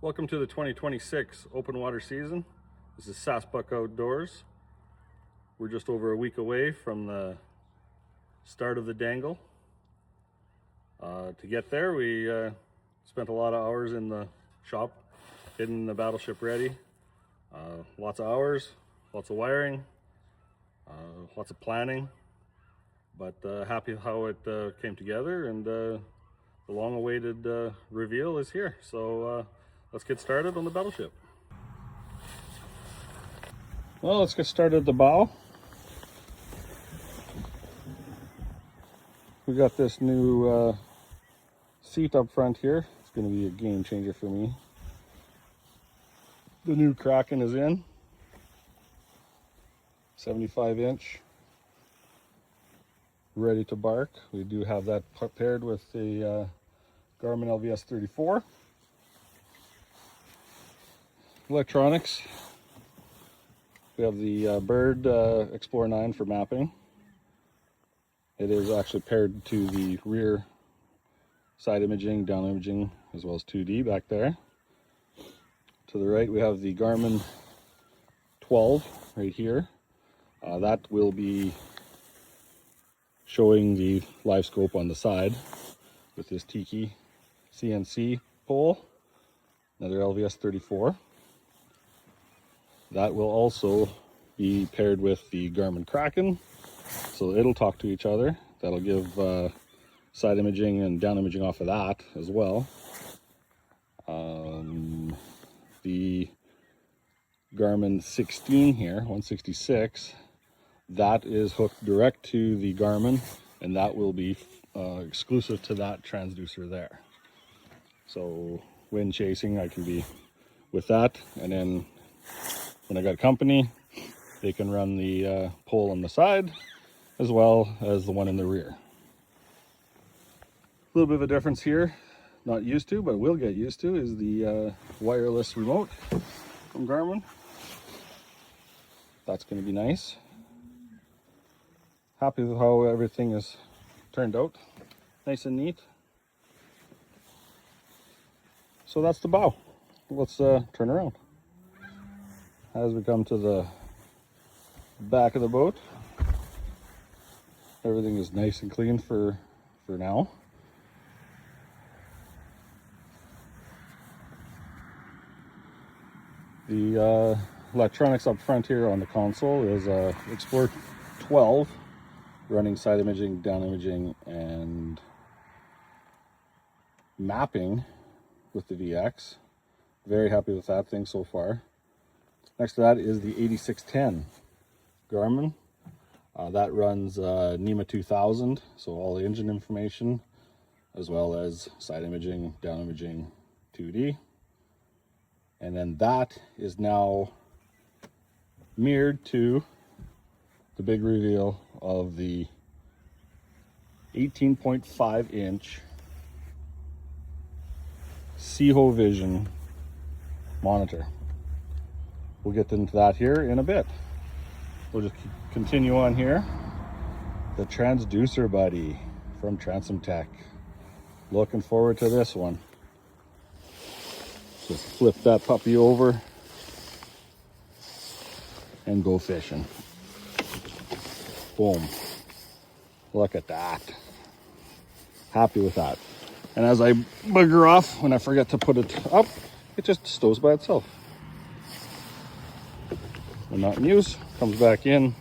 Welcome to the 2026 open water season. This is Sassbuck Outdoors. We're just over a week away from the start of the dangle. To get there, we spent a lot of hours in the shop getting the Battleship ready. Lots of hours, lots of wiring, lots of planning, but happy how it came together, and the long-awaited reveal is here. So let's get started on the Battleship. Well, let's get started at the bow. We got this new seat up front here. It's going to be a game changer for me. The new Kraken is in, 75-inch, ready to bark. We do have that paired with the Garmin LVS 34. Electronics. We have the Bird Explorer 9 for mapping. It is actually paired to the rear side imaging, down imaging, as well as 2D back there. To the right we have the Garmin 12 right here. That will be showing the live scope on the side with this Tiki CNC pole. Another LVS 34. That will also be paired with the Garmin Kraken, so it'll talk to each other. That'll give side imaging and down imaging off of that as well. The Garmin 16 here, 166, that is hooked direct to the Garmin, and that will be exclusive to that transducer there. So when chasing, I can be with that, and then when I got company, they can run the pole on the side as well as the one in the rear. A little bit of a difference here, not used to, but will get used to, is the wireless remote from Garmin. That's going to be nice. Happy with how everything has turned out. Nice and neat. So that's the bow. Let's turn around. As we come to the back of the boat, everything is nice and clean for now. The electronics up front here on the console is Explorer 12, running side imaging, down imaging, and mapping with the VX. Very happy with that thing so far. Next to that is the 8610 Garmin. That runs NEMA 2000, so all the engine information, as well as side imaging, down imaging, 2D. And then that is now mirrored to the big reveal of the 18.5-inch Seho Vision monitor. We'll get into that here in a bit. We'll just continue on here. The transducer buddy from Transom Tech. Looking forward to this one. Just flip that puppy over and go fishing. Boom. Look at that. Happy with that. And as I bugger off, when I forget to put it up, it just stows by itself. When not in use, comes back in.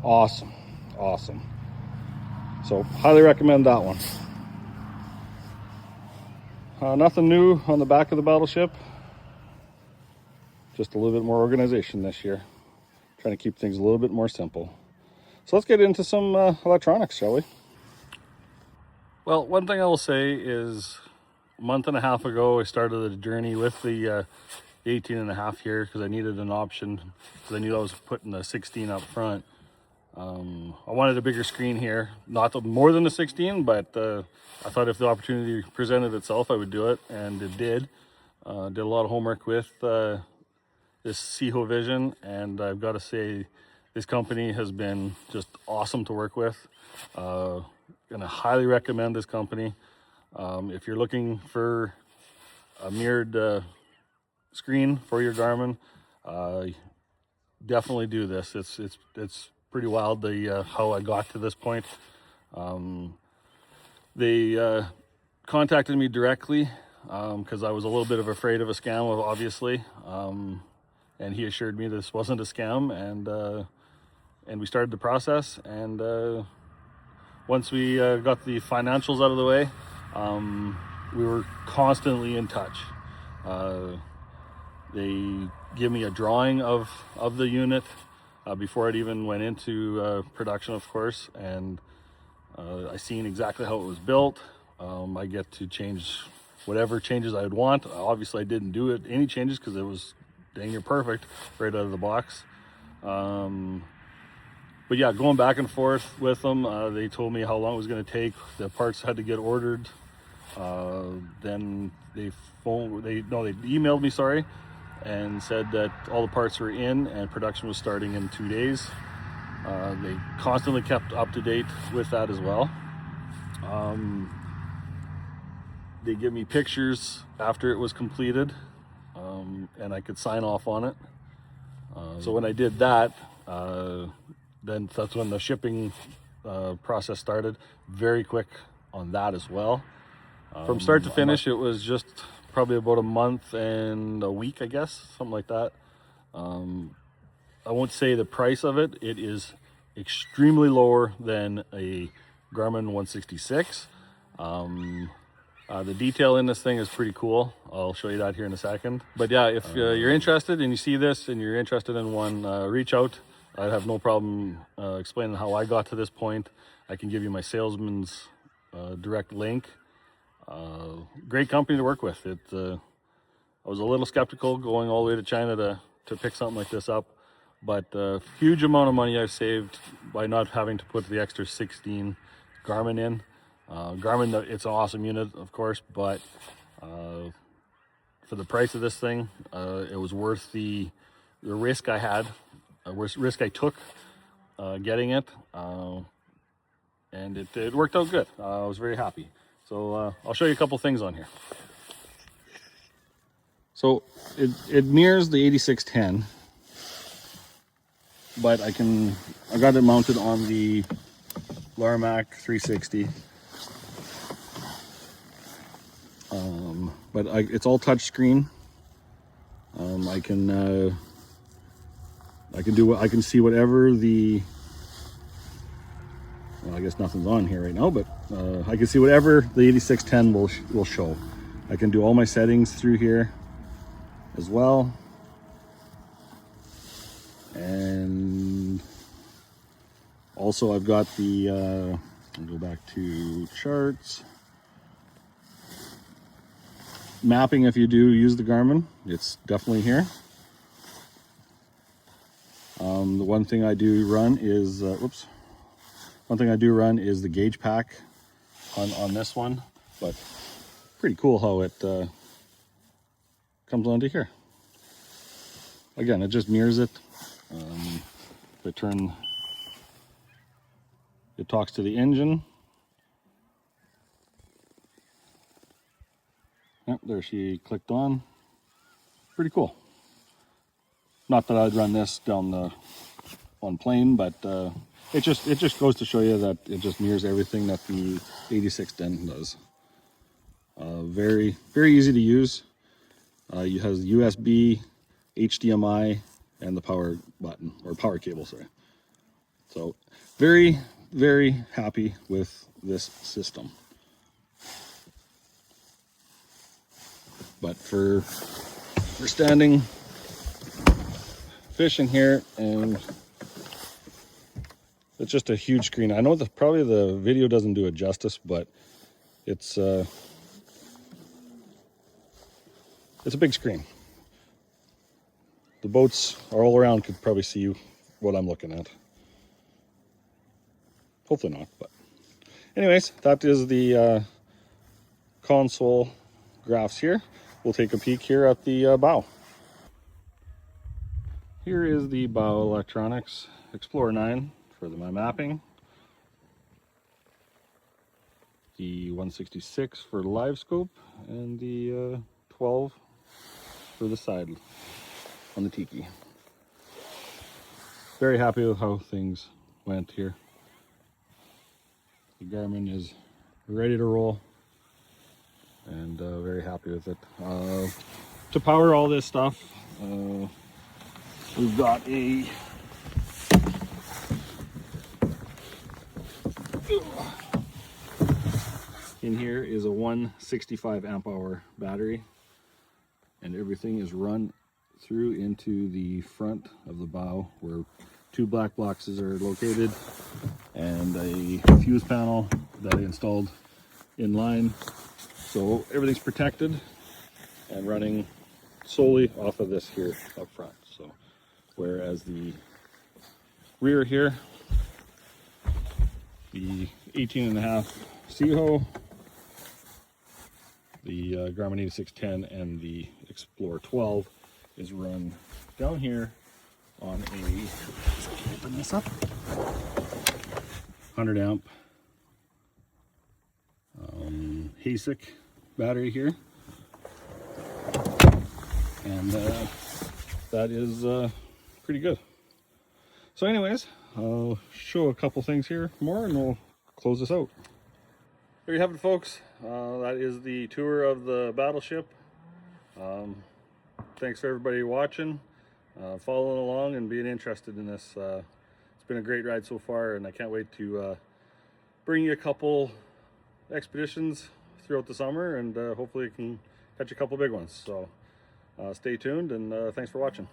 Awesome, awesome. So highly recommend that one. Nothing new on the back of the Battleship. Just a little bit more organization this year. Trying to keep things a little bit more simple. So let's get into some electronics, shall we? Well, one thing I will say is a month and a half ago, I started a journey with the 18.5 here because I needed an option, because I knew I was putting the 16 up front. I wanted a bigger screen here, not more than the 16, but I thought if the opportunity presented itself, I would do it, and it did. Did a lot of homework with this Seho Vision, and I've got to say, this company has been just awesome to work with. Gonna highly recommend this company. If you're looking for a mirrored screen for your Garmin, definitely do this. It's pretty wild how I got to this point. They contacted me directly because I was a little bit afraid of a scam, obviously, and he assured me this wasn't a scam, and we started the process. And once we got the financials out of the way, we were constantly in touch. They give me a drawing of the unit before it even went into production, of course, and I seen exactly how it was built. I get to change whatever changes I would want. Obviously, I didn't do any changes because it was dang near perfect right out of the box. But yeah, going back and forth with them, they told me how long it was going to take. The parts had to get ordered. Then they emailed me, sorry, and said that all the parts were in and production was starting in 2 days. They constantly kept up to date with that as well. They give me pictures after it was completed, and I could sign off on it. So when I did that, then that's when the shipping process started. Very quick on that as well. From start to finish, it was just probably about a month and a week, I guess, something like that. I won't say the price of it. It is extremely lower than a Garmin 166. The detail in this thing is pretty cool. I'll show you that here in a second. But yeah, if you're interested and you see this and you're interested in one, reach out. I have no problem explaining how I got to this point. I can give you my salesman's direct link. Great company to work with. I was a little skeptical going all the way to China to pick something like this up, but a huge amount of money I've saved by not having to put the extra 16 Garmin in. Garmin, it's an awesome unit, of course, but for the price of this thing, it was worth the risk I had, risk I took getting it, and it worked out good. I was very happy. So I'll show you a couple things on here. So it mirrors the 8610, but I got it mounted on the Larmac 360. But it's all touch screen. I can see whatever well, I guess nothing's on here right now, but I can see whatever the 8610 will show. I can do all my settings through here as well. And also I've got the, I'll go back to charts. Mapping, if you do use the Garmin, it's definitely here. The one thing I do run is, one thing I do run is the gauge pack on this one, but pretty cool how it comes onto here. Again, it just mirrors it. It talks to the engine. Yep, there she clicked on. Pretty cool. Not that I'd run this down on plane, but it just goes to show you that it just mirrors everything that the 8610 does. Very easy to use. It has USB, HDMI, and the power button, or power cable, sorry. So very happy with this system. But for standing fishing here, and it's just a huge screen. I know that probably the video doesn't do it justice, but it's a big screen. The boats are all around could probably see what I'm looking at. Hopefully not, but anyways, that is the console graphs here. We'll take a peek here at the bow. Here is the bow electronics. Explorer 9 for my mapping. The 166 for live scope, and the 12 for the side on the Tiki. Very happy with how things went here. The Garmin is ready to roll, and very happy with it. To power all this stuff, we've got a in here is a 165 amp hour battery, and everything is run through into the front of the bow where 2 black boxes are located, and a fuse panel that I installed in line. So everything's protected and running solely off of this here up front. So whereas the rear here, the 18.5 CHO, the Garmin 8610 and the Explorer 12 is run down here on a, open this up, 100 amp Hasek battery here, and that is pretty good. So anyways, I'll show a couple things here more and we'll close this out. There you have it, folks. That is the tour of the Battleship. Thanks for everybody watching, following along and being interested in this. It's been a great ride so far, and I can't wait to bring you a couple expeditions throughout the summer, and hopefully you can catch a couple big ones. So stay tuned, and thanks for watching.